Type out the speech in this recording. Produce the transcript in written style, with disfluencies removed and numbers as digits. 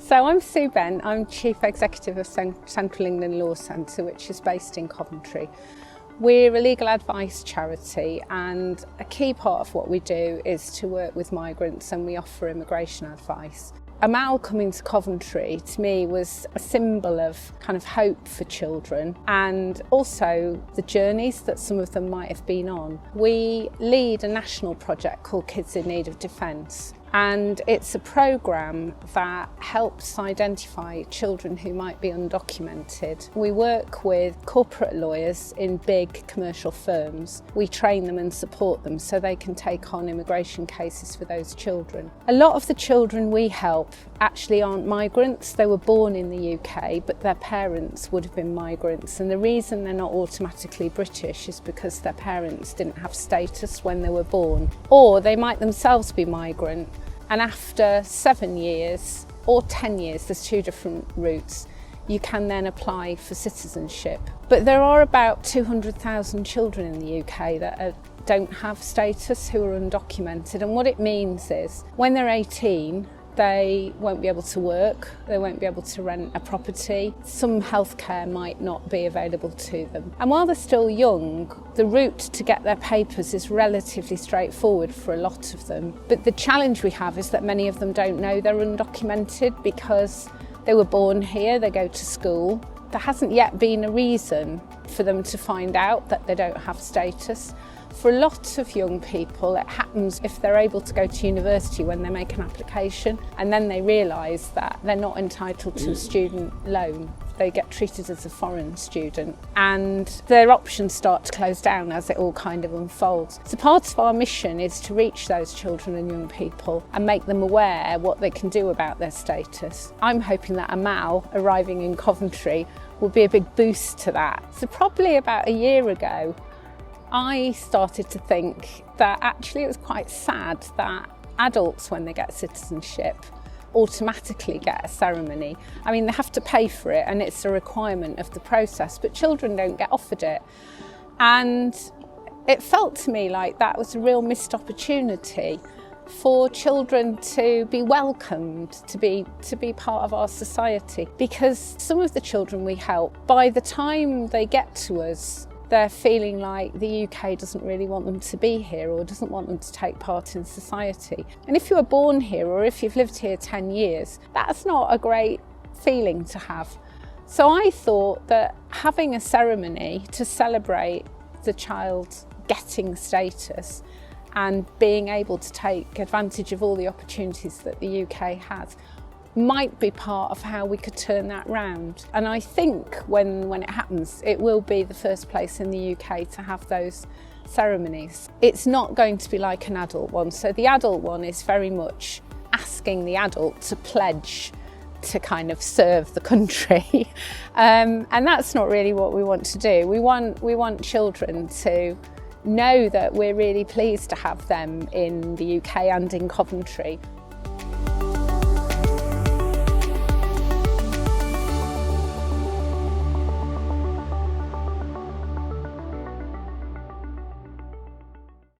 So I'm Sue Bent, I'm Chief Executive of Central England Law Centre, which is based in Coventry. We're a legal advice charity, and a key part of what we do is to work with migrants, and we offer immigration advice. Amal coming to Coventry to me was a symbol of kind of hope for children, and also the journeys that some of them might have been on. We lead a national project called Kids in Need of Defence, and it's a programme that helps identify children who might be undocumented. We work with corporate lawyers in big commercial firms. We train them and support them so they can take on immigration cases for those children. A lot of the children we help actually aren't migrants. They were born in the UK, but their parents would have been migrants, and the reason they're not automatically British is because their parents didn't have status when they were born, or they might themselves be migrant. And after 7 years or 10 years, there's two different routes, you can then apply for citizenship. But there are about 200,000 children in the UK that don't have status, who are undocumented. And what it means is when they're 18, they won't be able to work, they won't be able to rent a property, some healthcare might not be available to them. And while they're still young, the route to get their papers is relatively straightforward for a lot of them. But the challenge we have is that many of them don't know they're undocumented because they were born here, they go to school. There hasn't yet been a reason for them to find out that they don't have status. For a lot of young people, it happens if they're able to go to university when they make an application, and then they realise that they're not entitled to a student loan. They get treated as a foreign student, and their options start to close down as it all kind of unfolds. So part of our mission is to reach those children and young people and make them aware what they can do about their status. I'm hoping that Amal arriving in Coventry will be a big boost to that. So probably about a year ago, I started to think that actually it was quite sad that adults, when they get citizenship, automatically get a ceremony. I mean, they have to pay for it and it's a requirement of the process, but children don't get offered it. And it felt to me like that was a real missed opportunity for children to be welcomed, to be part of our society. Because some of the children we help, by the time they get to us, they're feeling like the UK doesn't really want them to be here or doesn't want them to take part in society. And if you were born here or if you've lived here 10 years, that's not a great feeling to have. So I thought that having a ceremony to celebrate the child getting status and being able to take advantage of all the opportunities that the UK has might be part of how we could turn that round. And I think when it happens, it will be the first place in the UK to have those ceremonies. It's not going to be like an adult one. So the adult one is very much asking the adult to pledge to kind of serve the country. And that's not really what we want to do. We want children to know that we're really pleased to have them in the UK and in Coventry.